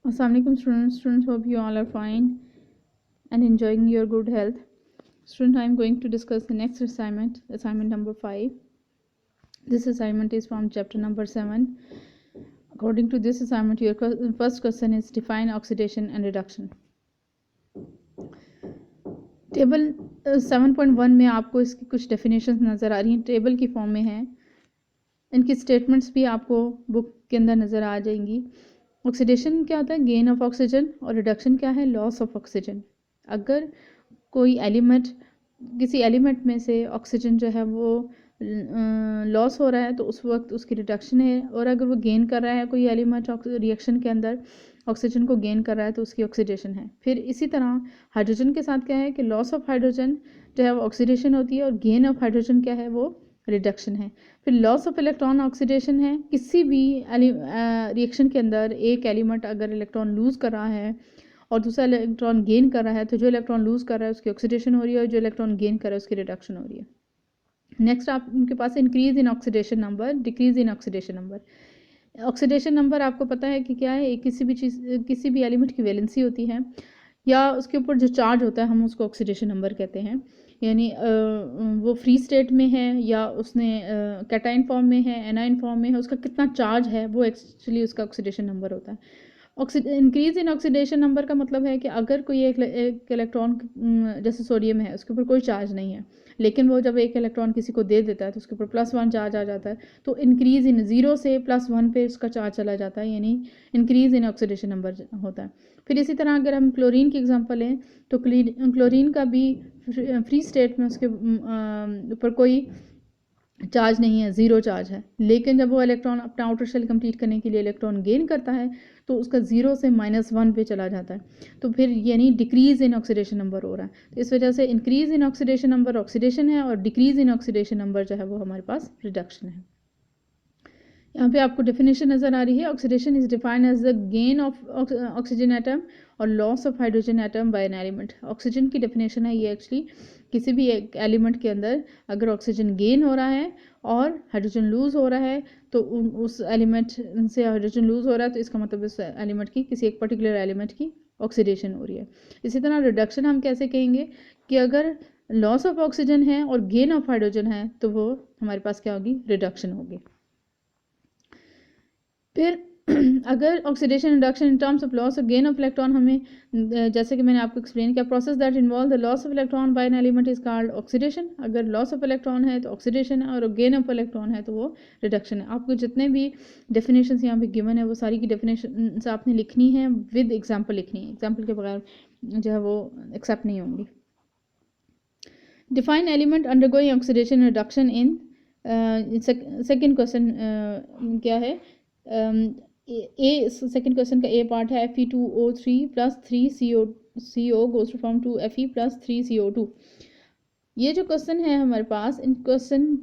Assalamualaikum students, hope you all are fine and enjoying your good health. Student, I am going to discuss the next assignment number 5. This assignment is from chapter number 7. According to this assignment, your first question is define oxidation and reduction. Table 7.1 में आपको इसकी कुछ definitions नज़र आ रही हैं, table की form में हैं. इनकी स्टेटमेंट्स भी आपको बुक के अंदर नज़र आ जाएंगी. ऑक्सीडेशन क्या होता है? Gain of oxygen. और रिडक्शन क्या है? Loss of oxygen. अगर कोई एलिमेंट, किसी एलिमेंट में से ऑक्सीजन जो है वो लॉस हो रहा है तो उस वक्त उसकी रिडक्शन है, और अगर वो गेन कर रहा है कोई एलिमेंट रिएक्शन के अंदर ऑक्सीजन को गेन कर रहा है तो उसकी ऑक्सीडेशन है. फिर इसी तरह हाइड्रोजन के साथ क्या है कि लॉस ऑफ हाइड्रोजन जो है वो ऑक्सीडेशन होती है, और गेन ऑफ हाइड्रोजन क्या है? वो रिडक्शन है. फिर लॉस ऑफ इलेक्ट्रॉन ऑक्सीडेशन है. किसी भी रिएक्शन के अंदर एक एलिमेंट अगर इलेक्ट्रॉन लूज़ कर रहा है और दूसरा इलेक्ट्रॉन गेन कर रहा है तो जो इलेक्ट्रॉन लूज़ कर रहा है उसकी ऑक्सीडेशन हो रही है, और जो इलेक्ट्रॉन गेन कर रहा है उसकी रिडक्शन हो रही है. नेक्स्ट आपके पास increase in oxidation number, decrease in oxidation number. Oxidation number आपको पता है कि क्या है? किसी भी चीज़, किसी भी एलिमेंट की वैलेंसी होती है या उसके ऊपर जो चार्ज होता है हम उसको ऑक्सीडेशन नंबर कहते हैं. यानी वो फ्री स्टेट में है या उसने कैटाइन फॉर्म में है, एनाइन फॉर्म में है, उसका कितना चार्ज है वो एक्चुअली उसका ऑक्सीडेशन नंबर होता है. इंक्रीज इन ऑक्सीडेशन नंबर का मतलब है कि अगर कोई एक इलेक्ट्रॉन जैसे सोडियम है उसके ऊपर कोई चार्ज नहीं है, लेकिन वो जब एक इलेक्ट्रॉन किसी को दे देता है तो उसके ऊपर +1 चार्ज आ जाता है, तो इंक्रीज इन 0 से +1 पे उसका चार्ज चला जाता है, यानी इंक्रीज इन ऑक्सीडेशन नंबर होता है. फिर इसी तरह अगर हम क्लोरीन की एग्जांपल लें तो क्लोरीन का भी फ्री स्टेट में उसके ऊपर कोई चार्ज नहीं है, 0 चार्ज है, लेकिन जब वो इलेक्ट्रॉन अपना आउटर शेल कंप्लीट करने के लिए इलेक्ट्रॉन गेन करता है तो उसका 0 से -1 पे चला जाता है, तो फिर यानी डिक्रीज इन ऑक्सीडेशन नंबर हो रहा है. तो इस वजह से increase in oxidation number oxidation है और डिक्रीज इन ऑक्सीडेशन नंबर जो है वो हमारे पास रिडक्शन है. यहाँ पे आपको डेफिनेशन नज़र आ रही है. Oxidation is defined as the gain of oxygen atom और loss of hydrogen atom by an element. Oxygen की डेफिनेशन है ये एक्चुअली किसी भी एक एलिमेंट के अंदर अगर ऑक्सीजन गेन हो रहा है और हाइड्रोजन लूज़ हो रहा है तो उस एलिमेंट से हाइड्रोजन लूज़ हो रहा है तो इसका मतलब उस एलिमेंट की, किसी एक पर्टिकुलर एलिमेंट की ऑक्सीडेशन हो रही है. इसी तरह रिडक्शन हम कैसे कहेंगे कि अगर लॉस ऑफ ऑक्सीजन है और गेन ऑफ हाइड्रोजन है तो वो हमारे पास क्या होगी? रिडक्शन होगी. फिर अगर oxidation reduction in terms of loss और गेन ऑफ इलेक्ट्रॉन, हमें जैसे कि मैंने आपको एक्सप्लेन किया, process that involve the loss of electron by an element is called oxidation. अगर लॉस ऑफ इलेक्ट्रॉन है तो ऑक्सीडेशन है और गेन ऑफ इलेक्ट्रॉन है तो वो रिडक्शन है. आपको जितने भी डेफिनेशन यहाँ पे गिवन है वो सारी की डेफिनेशन आपने लिखनी है, विद एग्जाम्पल लिखनी है. एग्जाम्पल के बगैर जो है वो एक्सेप्ट नहीं होंगी. Define element undergoing oxidation reduction in. Second question क्या है? सेकेंड क्वेश्चन का ए पार्ट है Fe2O3 + 3CO goes to form 2Fe + 3CO2. ये जो क्वेश्चन है हमारे पास, इन क्वेश्चन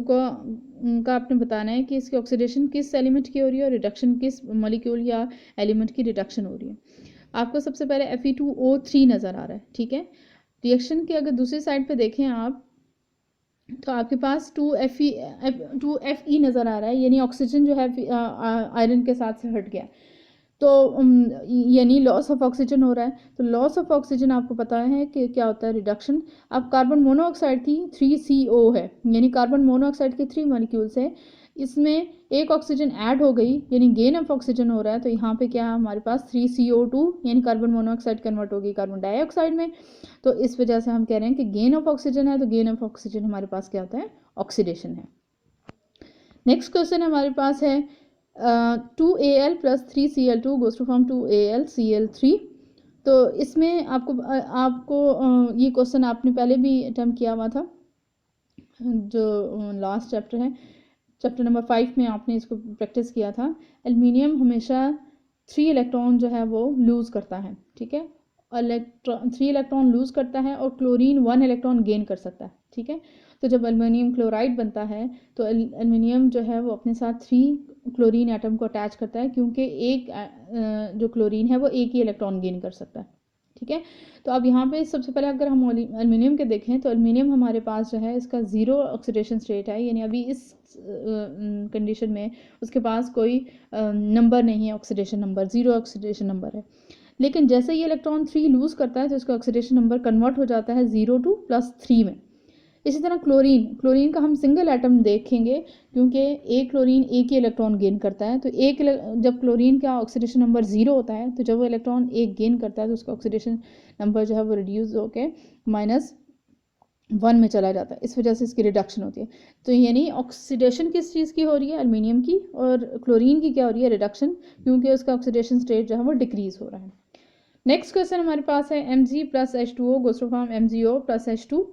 का आपने बताना है कि इसकी ऑक्सीडेशन किस एलिमेंट की हो रही है और रिडक्शन किस मॉलिक्यूल या एलिमेंट की रिडक्शन हो रही है. आपको सबसे पहले Fe2O3 नज़र आ रहा है, ठीक है. रिएक्शन के अगर दूसरी साइड पे देखें आप तो आपके पास 2Fe नज़र आ रहा है, यानी ऑक्सीजन जो है आयरन के साथ से हट गया, तो यानी लॉस ऑफ ऑक्सीजन हो रहा है. तो लॉस ऑफ ऑक्सीजन आपको पता है कि क्या होता है? रिडक्शन. अब कार्बन मोनोऑक्साइड थी 3CO है, यानी कार्बन मोनोऑक्साइड के 3 मॉलिक्यूल्स है, इसमें एक ऑक्सीजन ऐड हो गई यानी गेन ऑफ ऑक्सीजन हो रहा है. तो यहाँ पे क्या है हमारे पास? 3CO2 यानी कार्बन मोनोऑक्साइड कन्वर्ट हो गई कार्बन डाइऑक्साइड में. तो इस वजह से हम कह रहे हैं कि गेन ऑफ ऑक्सीजन है, तो गेन ऑफ ऑक्सीजन हमारे पास क्या होता है? ऑक्सीडेशन है. नेक्स्ट क्वेश्चन हमारे पास है 2Al + 3Cl2 goes to form 2AlCl3. तो इसमें आपको ये क्वेश्चन आपने पहले भी अटेम्प्ट किया हुआ था, जो लास्ट चैप्टर है, चैप्टर नंबर 5 में आपने इसको प्रैक्टिस किया था. एल्युमिनियम हमेशा 3 इलेक्ट्रॉन जो है वो लूज़ करता है, ठीक है. 3 इलेक्ट्रॉन लूज़ करता है और क्लोरीन 1 इलेक्ट्रॉन गेन कर सकता है, ठीक है. तो जब एल्युमिनियम क्लोराइड बनता है तो एल्युमिनियम जो है वो अपने साथ 3 क्लोरीन एटम को अटैच करता है, क्योंकि एक जो क्लोरीन है वो एक ही इलेक्ट्रॉन गेन कर सकता है, ठीक है। तो अब यहाँ पे सबसे पहले अगर हम एल्युमिनियम के देखें तो एल्युमिनियम हमारे पास जो है इसका ज़ीरो ऑक्सीडेशन स्टेट है, यानी अभी इस कंडीशन में उसके पास कोई नंबर नहीं है, oxidation number zero oxidation number है। लेकिन जैसे ये इलेक्ट्रॉन 3 लूज़ करता है तो इसका ऑक्सीडेशन नंबर कन्वर्ट हो जाता है 0 to +3 में। इसी तरह क्लोरीन का हम सिंगल एटम देखेंगे क्योंकि एक क्लोरीन एक ही इलेक्ट्रॉन गेन करता है। तो जब क्लोरीन का ऑक्सीडेशन नंबर 0 होता है तो जब वो इलेक्ट्रॉन एक गेन करता है तो उसका ऑक्सीडेशन नंबर जो है वो रिड्यूस होकर -1 में चला जाता है। इस वजह से इसकी रिडक्शन होती है। तो यानी ऑक्सीडेशन किस चीज़ की हो रही है, एल्युमिनियम की, और क्लोरीन की क्या हो रही है, रिडक्शन, क्योंकि उसका ऑक्सीडेशन स्टेट जो है वो डिक्रीज हो रहा है। नेक्स्ट क्वेश्चन हमारे पास है Mg + H2O goes to form MgO + H2।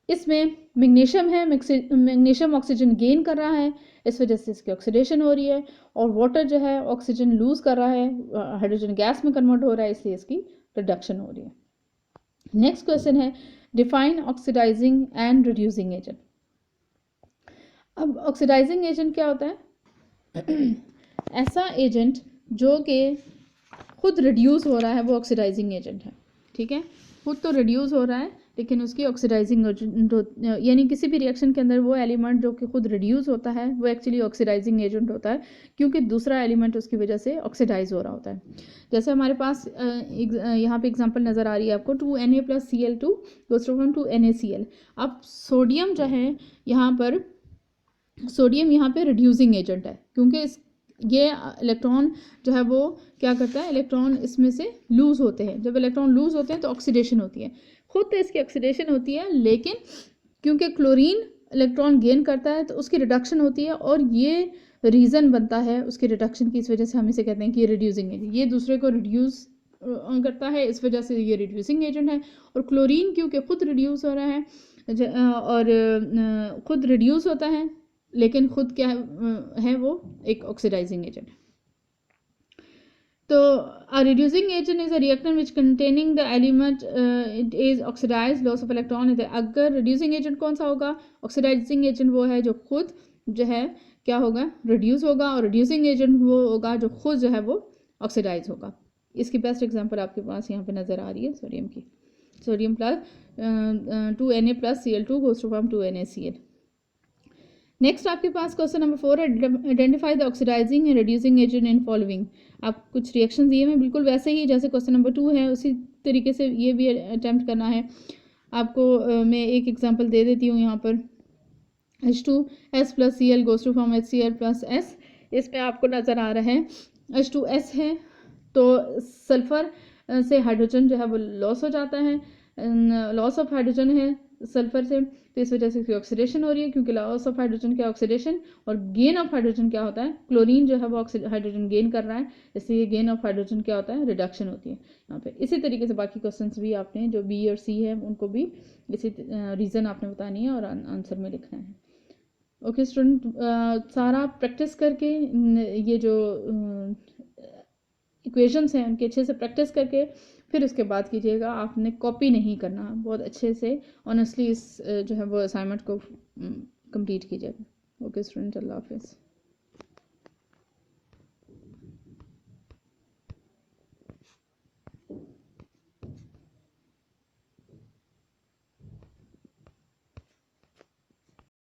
इसमें मैग्नीशियम है, मैग्नीशियम ऑक्सीजन गेन कर रहा है, इस वजह से इसकी ऑक्सीडेशन हो रही है, और वाटर जो है ऑक्सीजन लूज कर रहा है, हाइड्रोजन गैस में कन्वर्ट हो रहा है, इसलिए इसकी रिडक्शन हो रही है। नेक्स्ट क्वेश्चन है define oxidising and reducing agent. अब ऑक्सीडाइजिंग एजेंट क्या होता है? ऐसा एजेंट जो कि खुद रिड्यूस हो रहा है वो ऑक्सीडाइजिंग एजेंट है। ठीक है, खुद तो रिड्यूस हो रहा है लेकिन उसकी ऑक्सीडाइजिंग यानी किसी भी रिएक्शन के अंदर वो एलिमेंट जो कि खुद रिड्यूस होता है वो एक्चुअली ऑक्सीडाइजिंग एजेंट होता है, क्योंकि दूसरा एलिमेंट उसकी वजह से ऑक्सीडाइज हो रहा होता है। जैसे हमारे पास यहाँ पे एग्जांपल नज़र आ रही है आपको 2Na + Cl2 goes to form 2NaCl। अब सोडियम जो है यहाँ पर रिड्यूसिंग एजेंट है, क्योंकि ये इलेक्ट्रॉन जो है वो क्या करता है, इलेक्ट्रॉन इसमें से लूज़ होते हैं। जब इलेक्ट्रॉन लूज़ होते हैं तो ऑक्सीडेशन होती है, खुद तो इसकी ऑक्सीडेशन होती है, लेकिन क्योंकि क्लोरीन इलेक्ट्रॉन गेन करता है तो उसकी रिडक्शन होती है, और ये रीज़न बनता है उसकी रिडक्शन की। इस वजह से हम इसे कहते हैं कि ये रिड्यूसिंग एजेंट, ये दूसरे को रिड्यूस करता है, इस वजह से ये रिड्यूसिंग एजेंट है। और क्लोरीन क्योंकि खुद रिड्यूस हो रहा है और खुद रिड्यूस होता है, लेकिन खुद क्या है वो एक ऑक्सीडाइजिंग एजेंट है। तो a reducing agent is a reactant which containing the element it is oxidized, loss of electron है। अगर reducing agent कौन सा होगा, oxidizing agent वो है जो खुद जो है क्या होगा, reduce होगा, और reducing agent वो होगा जो खुद जो है वो oxidize होगा। इसकी बेस्ट एग्जांपल आपके पास यहाँ पे नज़र आ रही है सोडियम की, sodium + 2Na + Cl2 goes to form 2NaCl। Next आपके पास क्वेश्चन नंबर 4 है identify the oxidising and reducing agent in following. आप कुछ रिएक्शन दिए हैं बिल्कुल वैसे ही जैसे क्वेश्चन नंबर 2 है, उसी तरीके से ये भी अटैम्प्ट करना है आपको। मैं एक एग्जांपल दे देती हूँ यहाँ पर, H2S + Cl goes to form HCl + S। इसमें आपको नज़र आ रहा है H2S है तो सल्फ़र से हाइड्रोजन जो है वो लॉस हो जाता है, लॉस ऑफ हाइड्रोजन है सल्फर से, तो इस वजह से इसकी ऑक्सीडेशन हो रही है, क्योंकि लॉस ऑफ हाइड्रोजन क्या ऑक्सीडेशन, और गेन ऑफ हाइड्रोजन क्या होता है, क्लोरीन जो है वो हाइड्रोजन गेन कर रहा है, इसलिए गेन ऑफ हाइड्रोजन क्या होता है, रिडक्शन होती है यहाँ पे। इसी तरीके से बाकी क्वेश्चंस भी आपने जो बी और सी है उनको भी इसी रीज़न आपने बतानी है और आंसर में लिखना है। ओके स्टूडेंट, सारा प्रैक्टिस करके ये जो इक्वेशंस हैं उनके अच्छे से प्रैक्टिस करके फिर उसके बाद कीजिएगा। आपने कॉपी नहीं करना, बहुत अच्छे से ऑनेस्टली इस जो है वो असाइनमेंट को कंप्लीट कीजिएगा। ओके स्टूडेंट, अल्लाह हाफिज़।